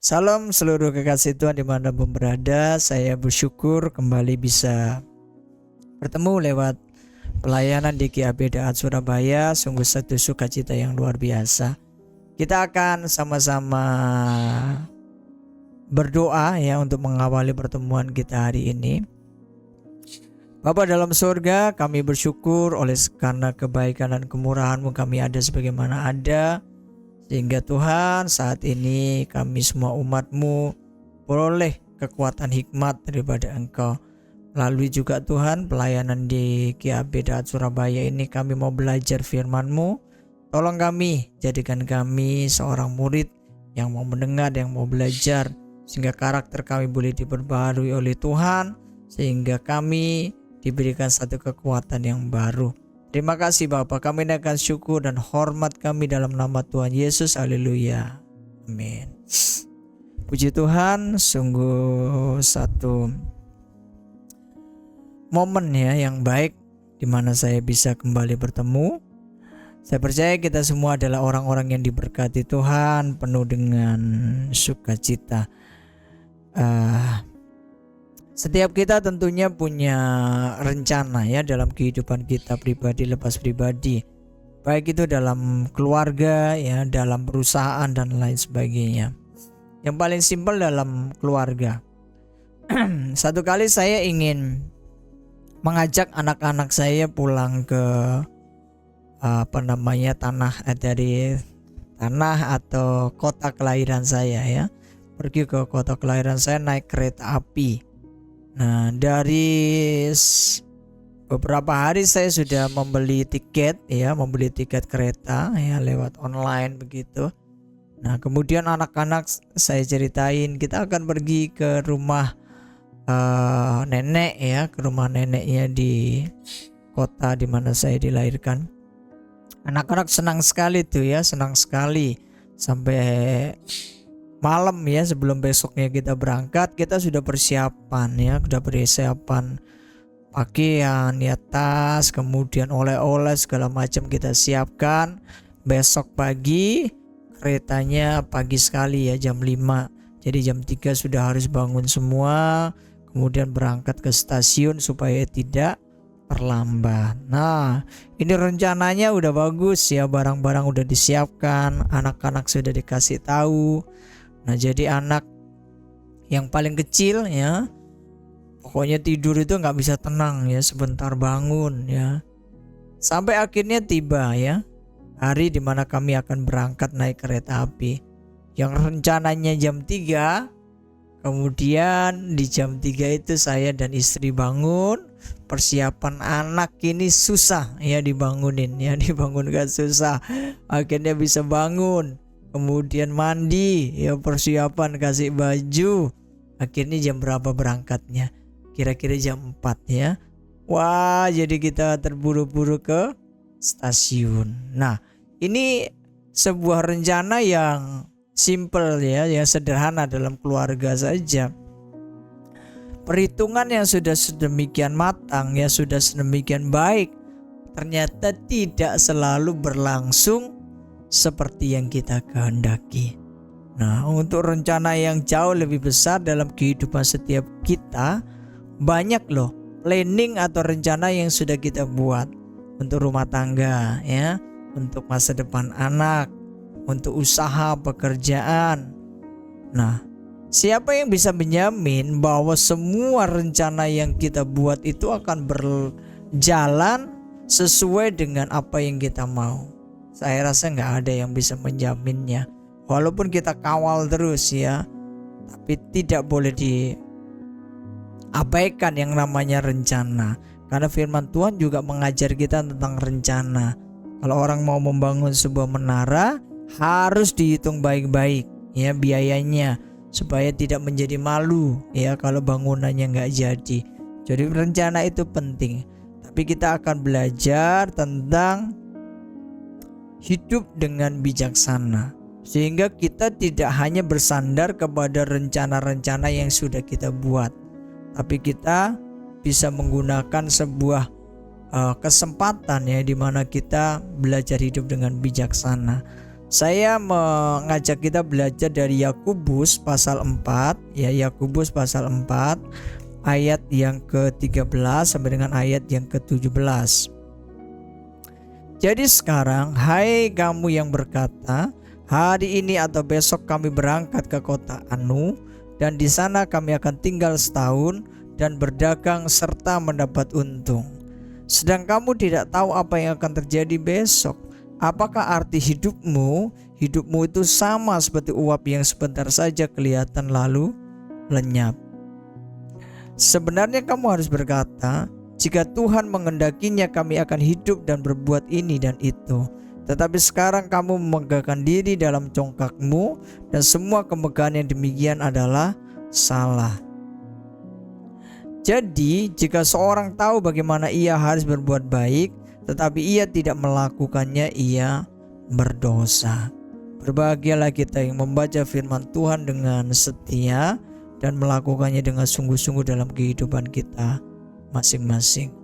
Salam seluruh kekasih Tuhan dimanapun berada. Saya bersyukur kembali bisa bertemu lewat pelayanan di GAB Daat Surabaya. Sungguh satu sukacita yang luar biasa. Kita akan sama-sama berdoa ya untuk mengawali pertemuan kita hari ini. Bapa dalam surga, kami bersyukur karena kebaikan dan kemurahan-Mu kami ada sebagaimana ada. Sehingga Tuhan saat ini kami semua umat-Mu beroleh kekuatan hikmat daripada Engkau. Melalui juga Tuhan pelayanan di GAB Daat Surabaya ini kami mau belajar firman-Mu. Tolong kami, jadikan kami seorang murid yang mau mendengar, yang mau belajar. Sehingga karakter kami boleh diperbaharui oleh Tuhan. Sehingga kami diberikan satu kekuatan yang baru. Terima kasih Bapa, kami naikkan syukur dan hormat kami dalam nama Tuhan Yesus. Haleluya. Amin. Puji Tuhan, sungguh satu momen ya yang baik di mana saya bisa kembali bertemu. Saya percaya kita semua adalah orang-orang yang diberkati Tuhan, penuh dengan sukacita. Setiap kita tentunya punya rencana ya dalam kehidupan kita pribadi lepas pribadi. Baik itu dalam keluarga ya, dalam perusahaan dan lain sebagainya. Yang paling simpel dalam keluarga. Satu kali saya ingin mengajak anak-anak saya pulang ke dari tanah atau kota kelahiran saya ya. Pergi ke kota kelahiran saya naik kereta api. Nah, dari beberapa hari saya sudah membeli tiket kereta ya lewat online begitu. Nah, kemudian anak-anak saya ceritain kita akan pergi ke rumah nenek ya, ke rumah neneknya di kota di mana saya dilahirkan. Anak-anak senang sekali tuh ya, senang sekali sampai malam ya sebelum besoknya kita berangkat kita sudah persiapan ya, sudah persiapan pakaian ya, tas, kemudian oleh-oleh segala macam kita siapkan. Besok pagi keretanya pagi sekali ya jam 5. Jadi jam 3 sudah harus bangun semua, kemudian berangkat ke stasiun supaya tidak terlambat. Nah, ini rencananya udah bagus ya, barang-barang udah disiapkan, anak-anak sudah dikasih tahu. Nah, jadi anak yang paling kecil ya, pokoknya tidur itu nggak bisa tenang ya, sebentar bangun ya. Sampai akhirnya tiba ya, hari dimana kami akan berangkat naik kereta api. Yang rencananya jam 3, kemudian di jam 3 itu saya dan istri bangun. Persiapan anak ini susah ya dibangunin ya, dibangunkan susah. Akhirnya bisa bangun. Kemudian mandi ya, persiapan kasih baju. Akhirnya jam berapa berangkatnya? Kira-kira jam 4 ya. Wah, jadi kita terburu-buru ke stasiun. Nah, ini sebuah rencana yang simple ya, yang sederhana dalam keluarga saja. Perhitungan yang sudah sedemikian matang ya, sudah sedemikian baik, ternyata tidak selalu berlangsung seperti yang kita kehendaki. Nah, untuk rencana yang jauh lebih besar dalam kehidupan setiap kita, banyak loh planning atau rencana yang sudah kita buat untuk rumah tangga ya, untuk masa depan anak, untuk usaha pekerjaan. Nah, siapa yang bisa menjamin bahwa semua rencana yang kita buat itu akan berjalan sesuai dengan apa yang kita mau? Saya rasa nggak ada yang bisa menjaminnya. Walaupun kita kawal terus ya, tapi tidak boleh diabaikan yang namanya rencana. Karena firman Tuhan juga mengajar kita tentang rencana. Kalau orang mau membangun sebuah menara, harus dihitung baik-baik ya biayanya, supaya tidak menjadi malu ya kalau bangunannya nggak jadi. Jadi rencana itu penting. Tapi kita akan belajar tentang hidup dengan bijaksana, sehingga kita tidak hanya bersandar kepada rencana-rencana yang sudah kita buat, tapi kita bisa menggunakan sebuah kesempatan ya, di mana kita belajar hidup dengan bijaksana. Saya mengajak kita belajar dari Yakobus pasal 4 ya, Yakobus pasal 4 ayat yang ke-13 sampai dengan ayat yang ke-17. Jadi sekarang, hai kamu yang berkata, hari ini atau besok kami berangkat ke kota Anu, dan di sana kami akan tinggal setahun dan berdagang serta mendapat untung. Sedang kamu tidak tahu apa yang akan terjadi besok. Apakah arti hidupmu? Hidupmu itu sama seperti uap yang sebentar saja kelihatan lalu lenyap. Sebenarnya kamu harus berkata, jika Tuhan mengendakinya kami akan hidup dan berbuat ini dan itu. Tetapi sekarang kamu memegahkan diri dalam congkakmu, dan semua kemegahan yang demikian adalah salah. Jadi jika seorang tahu bagaimana ia harus berbuat baik, tetapi ia tidak melakukannya, ia berdosa. Berbahagialah kita yang membaca firman Tuhan dengan setia dan melakukannya dengan sungguh-sungguh dalam kehidupan kita masing-masing.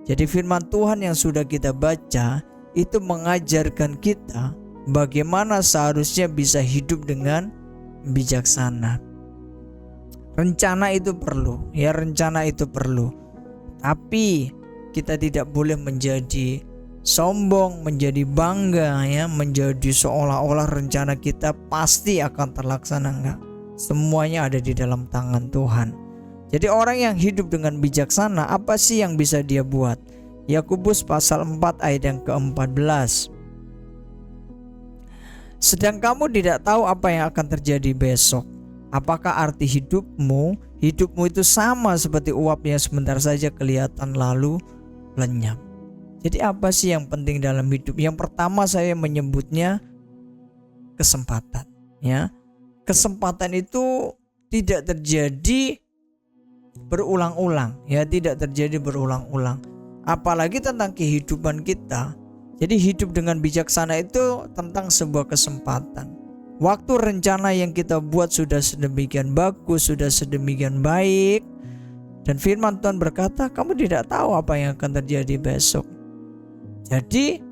Jadi firman Tuhan yang sudah kita baca itu mengajarkan kita bagaimana seharusnya bisa hidup dengan bijaksana. Rencana itu perlu, ya, rencana itu perlu. Tapi kita tidak boleh menjadi sombong, menjadi bangga, ya, menjadi seolah-olah rencana kita pasti akan terlaksana. Enggak. Semuanya ada di dalam tangan Tuhan. Jadi orang yang hidup dengan bijaksana, apa sih yang bisa dia buat? Yakobus pasal 4 ayat yang ke-14. Sedang kamu tidak tahu apa yang akan terjadi besok. Apakah arti hidupmu? Hidupmu itu sama seperti uap yang sebentar saja kelihatan lalu lenyap. Jadi apa sih yang penting dalam hidup? Yang pertama saya menyebutnya kesempatan, ya. Kesempatan itu tidak terjadi berulang-ulang, ya, tidak terjadi berulang-ulang. Apalagi tentang kehidupan kita. Jadi hidup dengan bijaksana itu tentang sebuah kesempatan. Waktu rencana yang kita buat sudah sedemikian bagus, sudah sedemikian baik, dan firman Tuhan berkata, kamu tidak tahu apa yang akan terjadi besok. Jadi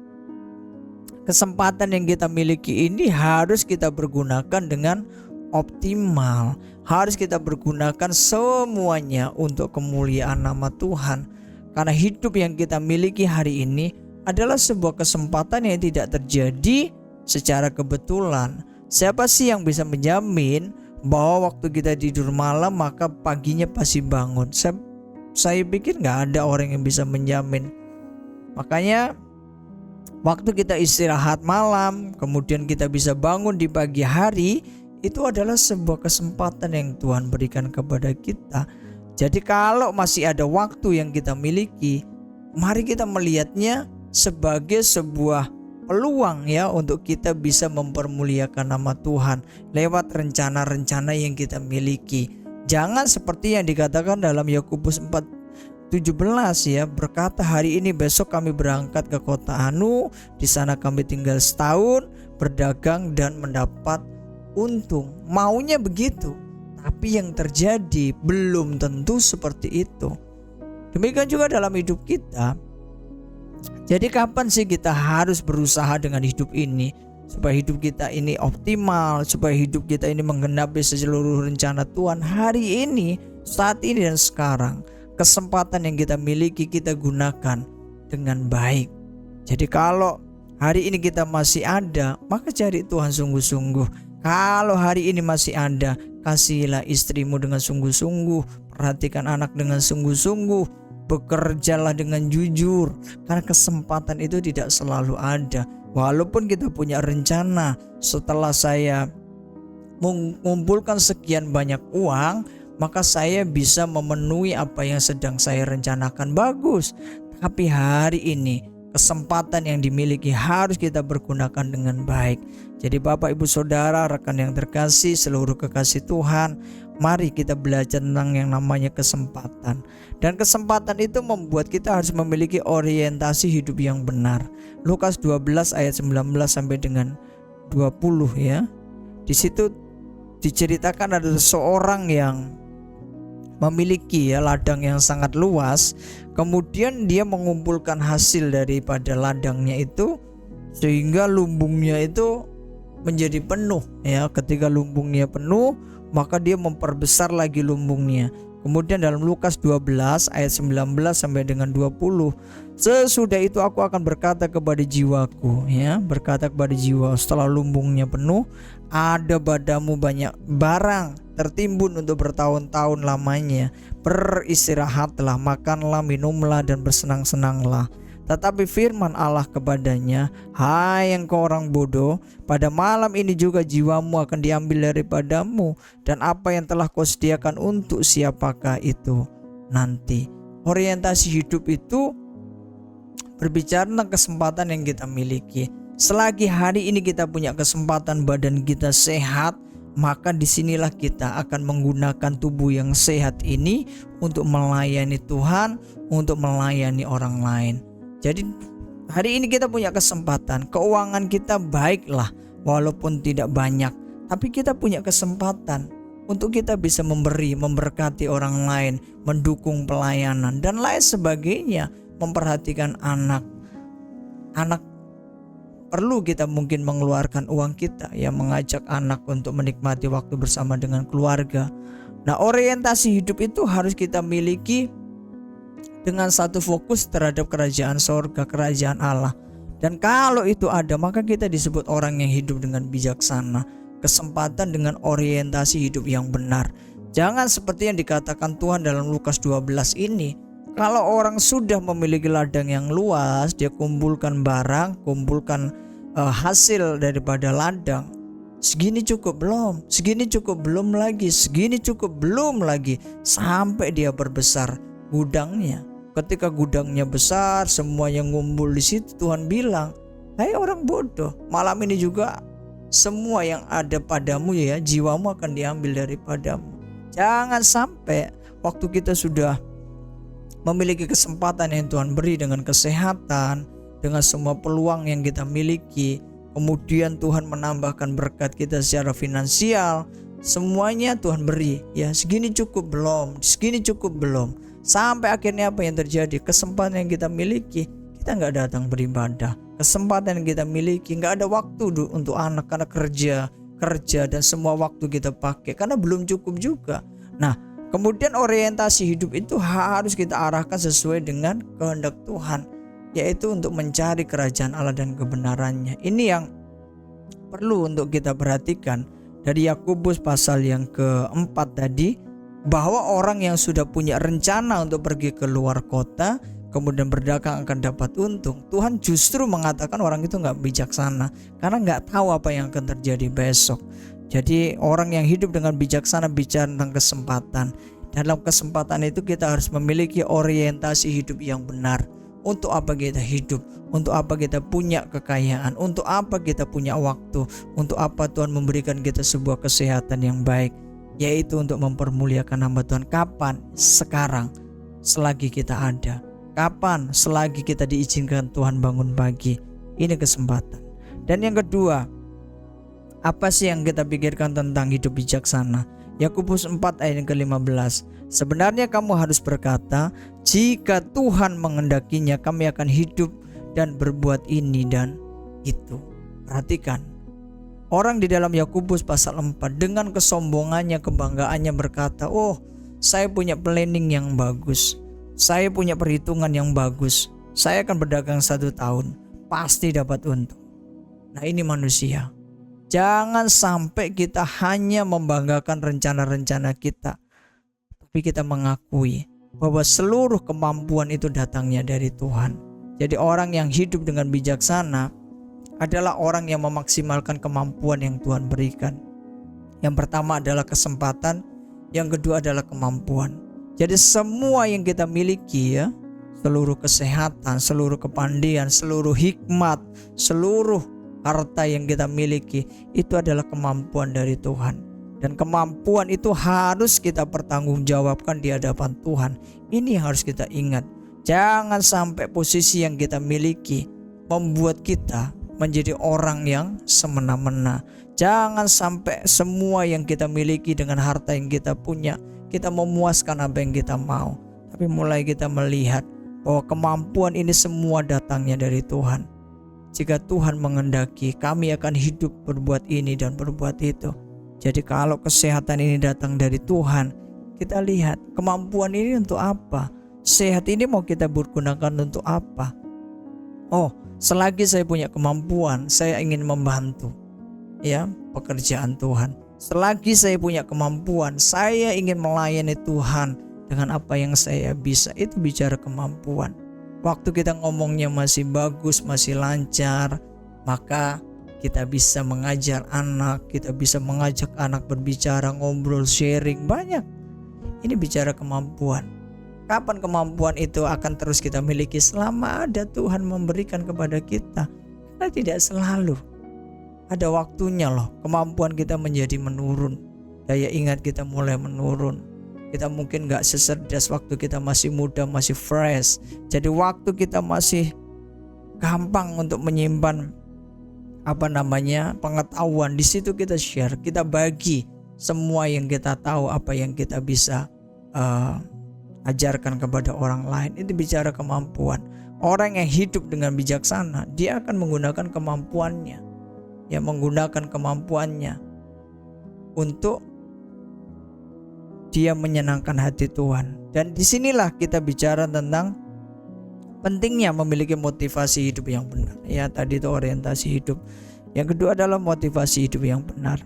kesempatan yang kita miliki ini harus kita pergunakan dengan optimal. Harus kita pergunakan semuanya untuk kemuliaan nama Tuhan. Karena hidup yang kita miliki hari ini adalah sebuah kesempatan yang tidak terjadi secara kebetulan. Siapa sih yang bisa menjamin bahwa waktu kita tidur malam maka paginya pasti bangun? Saya pikir gak ada orang yang bisa menjamin. Makanya waktu kita istirahat malam, kemudian kita bisa bangun di pagi hari, itu adalah sebuah kesempatan yang Tuhan berikan kepada kita. Jadi kalau masih ada waktu yang kita miliki, mari kita melihatnya sebagai sebuah peluang, ya, untuk kita bisa mempermuliakan nama Tuhan lewat rencana-rencana yang kita miliki. Jangan seperti yang dikatakan dalam Yakobus 4:17, ya, berkata hari ini besok kami berangkat ke kota Anu, di sana kami tinggal setahun, berdagang dan mendapat untung. Maunya begitu, tapi yang terjadi belum tentu seperti itu. Demikian juga dalam hidup kita. Jadi kapan sih kita harus berusaha dengan hidup ini supaya hidup kita ini optimal, supaya hidup kita ini menggenapi seluruh rencana Tuhan hari ini, saat ini dan sekarang. Kesempatan yang kita miliki kita gunakan dengan baik. Jadi kalau hari ini kita masih ada, maka cari Tuhan sungguh-sungguh. Kalau hari ini masih ada, kasihilah istrimu dengan sungguh-sungguh, perhatikan anak dengan sungguh-sungguh, bekerjalah dengan jujur, karena kesempatan itu tidak selalu ada. Walaupun kita punya rencana, setelah saya mengumpulkan sekian banyak uang, maka saya bisa memenuhi apa yang sedang saya rencanakan, bagus. Tapi hari ini kesempatan yang dimiliki harus kita pergunakan dengan baik. Jadi Bapak Ibu Saudara, rekan yang terkasih, seluruh kekasih Tuhan, mari kita belajar tentang yang namanya kesempatan. Dan kesempatan itu membuat kita harus memiliki orientasi hidup yang benar. Lukas 12 ayat 19 sampai dengan 20, ya. Di situ diceritakan ada seorang yang memiliki, ya, ladang yang sangat luas. Kemudian dia mengumpulkan hasil daripada ladangnya itu, sehingga lumbungnya itu menjadi penuh ya. Ketika lumbungnya penuh, maka dia memperbesar lagi lumbungnya. Kemudian dalam Lukas 12 ayat 19 sampai dengan 20, sesudah itu aku akan berkata kepada jiwaku ya, berkata kepada jiwa, setelah lumbungnya penuh, ada padamu banyak barang tertimbun untuk bertahun-tahun lamanya. Beristirahatlah, makanlah, minumlah, dan bersenang-senanglah. Tetapi firman Allah kepadanya, hai engkau orang bodoh, pada malam ini juga jiwamu akan diambil daripadamu, dan apa yang telah kau sediakan untuk siapakah itu nanti. Orientasi hidup itu berbicara tentang kesempatan yang kita miliki. Selagi hari ini kita punya kesempatan, badan kita sehat, maka disinilah kita akan menggunakan tubuh yang sehat ini untuk melayani Tuhan, untuk melayani orang lain. Jadi hari ini kita punya kesempatan, keuangan kita baiklah walaupun tidak banyak, tapi kita punya kesempatan untuk kita bisa memberi, memberkati orang lain, mendukung pelayanan dan lain sebagainya, memperhatikan anak. Anak perlu kita mungkin mengeluarkan uang kita ya, mengajak anak untuk menikmati waktu bersama dengan keluarga. Nah, orientasi hidup itu harus kita miliki dengan satu fokus terhadap kerajaan sorga, kerajaan Allah. Dan kalau itu ada, maka kita disebut orang yang hidup dengan bijaksana. Kesempatan dengan orientasi hidup yang benar. Jangan seperti yang dikatakan Tuhan dalam Lukas 12 ini. Kalau orang sudah memiliki ladang yang luas, dia kumpulkan barang, kumpulkan hasil daripada ladang. Segini cukup belum, segini cukup belum lagi, segini cukup belum lagi, sampai dia berbesar gudangnya. Ketika gudangnya besar, semua yang ngumpul di situ, Tuhan bilang, hai orang bodoh, malam ini juga semua yang ada padamu ya, jiwamu akan diambil daripadamu. Jangan sampai waktu kita sudah memiliki kesempatan yang Tuhan beri dengan kesehatan, dengan semua peluang yang kita miliki, kemudian Tuhan menambahkan berkat kita secara finansial, semuanya Tuhan beri ya, segini cukup belum, segini cukup belum. Sampai akhirnya apa yang terjadi? Kesempatan yang kita miliki, kita gak datang beribadah. Kesempatan yang kita miliki, gak ada waktu untuk anak karena kerja dan semua waktu kita pakai karena belum cukup juga. Nah, kemudian orientasi hidup itu harus kita arahkan sesuai dengan kehendak Tuhan, yaitu untuk mencari kerajaan Allah dan kebenarannya. Ini yang perlu untuk kita perhatikan dari Yakobus pasal yang keempat tadi, bahwa orang yang sudah punya rencana untuk pergi ke luar kota kemudian berdagang akan dapat untung. Tuhan justru mengatakan orang itu gak bijaksana karena gak tahu apa yang akan terjadi besok. Jadi orang yang hidup dengan bijaksana bicara tentang kesempatan. Dalam kesempatan itu kita harus memiliki orientasi hidup yang benar. Untuk apa kita hidup? Untuk apa kita punya kekayaan? Untuk apa kita punya waktu? Untuk apa Tuhan memberikan kita sebuah kesehatan yang baik? Yaitu untuk mempermuliakan nama Tuhan. Kapan? Sekarang, selagi kita ada. Kapan? Selagi kita diizinkan Tuhan bangun pagi. Ini kesempatan. Dan yang kedua, apa sih yang kita pikirkan tentang hidup bijaksana? Yakobus 4 ayat yang ke-15. Sebenarnya kamu harus berkata, jika Tuhan mengendakinya kami akan hidup dan berbuat ini dan itu. Perhatikan. Orang di dalam Yakobus pasal 4 dengan kesombongannya, kebanggaannya berkata, oh saya punya planning yang bagus, saya punya perhitungan yang bagus, saya akan berdagang 1 tahun, pasti dapat untung. Nah, ini manusia. Jangan sampai kita hanya membanggakan rencana-rencana kita, tapi kita mengakui bahwa seluruh kemampuan itu datangnya dari Tuhan. Jadi orang yang hidup dengan bijaksana adalah orang yang memaksimalkan kemampuan yang Tuhan berikan. Yang pertama adalah kesempatan, yang kedua adalah kemampuan. Jadi semua yang kita miliki ya, seluruh kesehatan, seluruh kepandaian, seluruh hikmat, seluruh harta yang kita miliki, itu adalah kemampuan dari Tuhan. Dan kemampuan itu harus kita pertanggungjawabkan di hadapan Tuhan. Ini harus kita ingat. Jangan sampai posisi yang kita miliki membuat kita menjadi orang yang semena-mena. Jangan sampai semua yang kita miliki dengan harta yang kita punya, kita memuaskan apa yang kita mau. Tapi mulai kita melihat bahwa kemampuan ini semua datangnya dari Tuhan. jika Tuhan menghendaki, kami akan hidup berbuat ini dan berbuat itu. Jadi kalau kesehatan ini datang dari Tuhan, kita lihat kemampuan ini untuk apa? Sehat ini mau kita gunakan untuk apa? Oh, selagi saya punya kemampuan, saya ingin membantu ya pekerjaan Tuhan. Selagi saya punya kemampuan, saya ingin melayani Tuhan dengan apa yang saya bisa. Itu bicara kemampuan. Waktu kita ngomongnya masih bagus, masih lancar, maka kita bisa mengajar anak, kita bisa mengajak anak berbicara, ngobrol, sharing, banyak. Ini bicara kemampuan. Kapan kemampuan itu akan terus kita miliki? Selama ada Tuhan memberikan kepada kita. Karena tidak selalu. Ada waktunya loh kemampuan kita menjadi menurun. Daya ingat kita mulai menurun. Kita mungkin gak secerdas waktu kita masih muda, masih fresh. Jadi waktu kita masih gampang untuk menyimpan pengetahuan. Di situ kita share, kita bagi semua yang kita tahu, apa yang kita bisa ajarkan kepada orang lain. Itu bicara kemampuan. Orang yang hidup dengan bijaksana, dia akan menggunakan kemampuannya. Ya, menggunakan kemampuannya untuk dia menyenangkan hati Tuhan. Dan disinilah kita bicara tentang pentingnya memiliki motivasi hidup yang benar. Ya, tadi itu orientasi hidup. Yang kedua adalah motivasi hidup yang benar.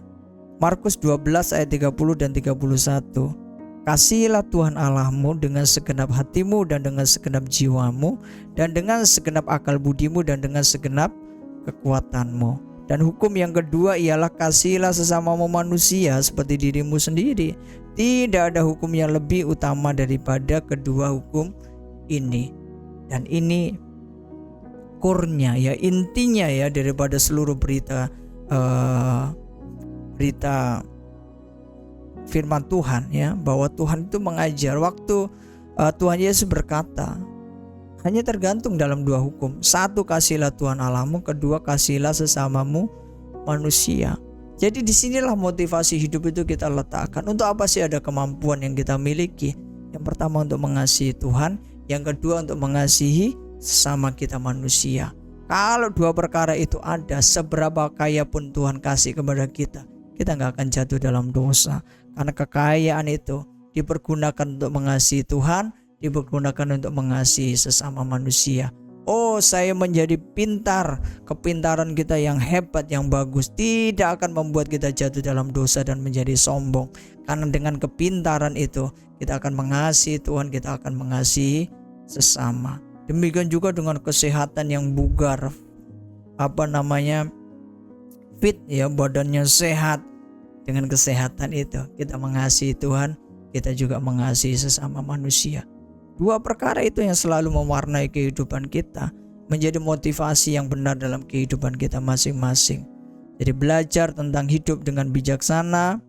Markus 12 ayat 30 dan 31. Kasihilah Tuhan Allahmu dengan segenap hatimu dan dengan segenap jiwamu dan dengan segenap akal budimu dan dengan segenap kekuatanmu. Dan hukum yang kedua ialah kasihilah sesamamu manusia seperti dirimu sendiri. Tidak ada hukum yang lebih utama daripada kedua hukum ini. Dan ini core-nya ya, intinya ya daripada seluruh berita firman Tuhan ya, bahwa Tuhan itu mengajar. Waktu Tuhan Yesus berkata, hanya tergantung dalam dua hukum. Satu, kasihilah Tuhan Allahmu. Kedua, kasihilah sesamamu manusia. Jadi disinilah motivasi hidup itu kita letakkan. Untuk apa sih ada kemampuan yang kita miliki? Yang pertama untuk mengasihi Tuhan. Yang kedua untuk mengasihi sesama kita manusia. Kalau dua perkara itu ada, seberapa kaya pun Tuhan kasih kepada kita, kita gak akan jatuh dalam dosa. Karena kekayaan itu dipergunakan untuk mengasihi Tuhan, dipergunakan untuk mengasihi sesama manusia. Oh, saya menjadi pintar. Kepintaran kita yang hebat, yang bagus, tidak akan membuat kita jatuh dalam dosa dan menjadi sombong. Karena dengan kepintaran itu kita akan mengasihi Tuhan, kita akan mengasihi sesama. Demikian juga dengan kesehatan yang bugar, fit ya, badannya sehat. Dengan kesehatan itu kita mengasihi Tuhan, kita juga mengasihi sesama manusia. Dua perkara itu yang selalu mewarnai kehidupan kita, menjadi motivasi yang benar dalam kehidupan kita masing-masing. Jadi belajar tentang hidup dengan bijaksana.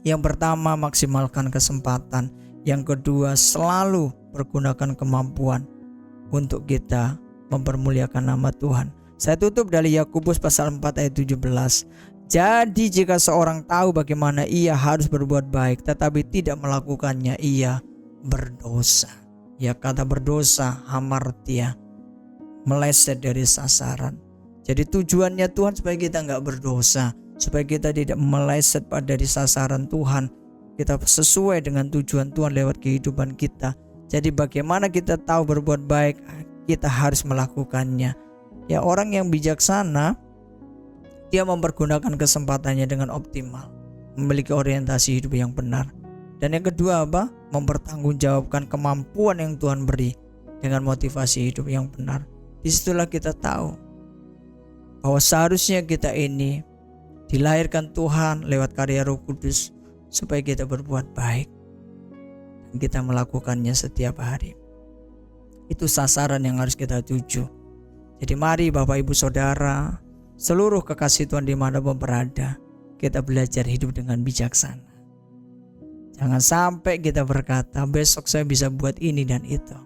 Yang pertama, maksimalkan kesempatan. Yang kedua, selalu pergunakan kemampuan untuk kita mempermuliakan nama Tuhan. Saya tutup dari Yakobus pasal 4 ayat 17. Jadi jika seorang tahu bagaimana ia harus berbuat baik tetapi tidak melakukannya, ia berdosa. Ya, kata berdosa hamartia, meleset dari sasaran. Jadi tujuannya Tuhan supaya kita gak berdosa, supaya kita tidak meleset dari sasaran Tuhan. Kita sesuai dengan tujuan Tuhan lewat kehidupan kita. Jadi bagaimana kita tahu berbuat baik, kita harus melakukannya. Ya, orang yang bijaksana, dia mempergunakan kesempatannya dengan optimal, memiliki orientasi hidup yang benar. Dan yang kedua apa? Mempertanggungjawabkan kemampuan yang Tuhan beri dengan motivasi hidup yang benar. Disitulah kita tahu bahwa seharusnya kita ini dilahirkan Tuhan lewat karya Roh Kudus supaya kita berbuat baik dan kita melakukannya setiap hari. Itu sasaran yang harus kita tuju. Jadi mari Bapak Ibu Saudara, seluruh kekasih Tuhan dimanapun berada, kita belajar hidup dengan bijaksana. Jangan sampai kita berkata besok saya bisa buat ini dan itu.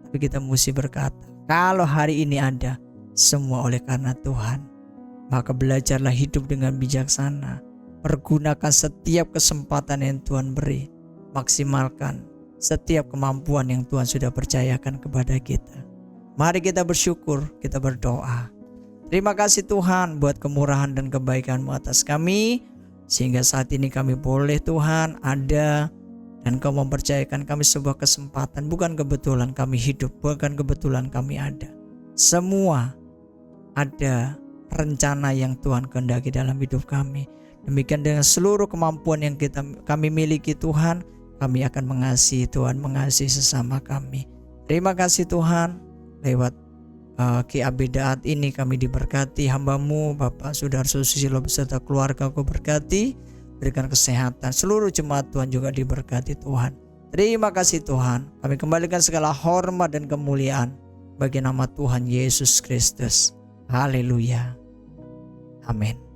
Tapi kita mesti berkata, kalau hari ini ada, semua oleh karena Tuhan. Maka belajarlah hidup dengan bijaksana. Pergunakan setiap kesempatan yang Tuhan beri. Maksimalkan setiap kemampuan yang Tuhan sudah percayakan kepada kita. Mari kita bersyukur, kita berdoa. Terima kasih Tuhan buat kemurahan dan kebaikan-Mu atas kami, sehingga saat ini kami boleh Tuhan ada, dan Kau mempercayakan kami sebuah kesempatan. Bukan kebetulan kami hidup, bukan kebetulan kami ada. Semua ada rencana yang Tuhan kehendaki dalam hidup kami. Demikian dengan seluruh kemampuan yang kami miliki Tuhan, kami akan mengasihi Tuhan, mengasihi sesama kami. Terima kasih Tuhan, lewat QAB Daat ini kami diberkati, hamba-Mu Bapak Sudarso Susilo beserta keluarga Kau berkati, berikan kesehatan, seluruh jemaat Tuhan juga diberkati Tuhan. Terima kasih Tuhan, kami kembalikan segala hormat dan kemuliaan bagi nama Tuhan Yesus Kristus. Haleluya. Amin.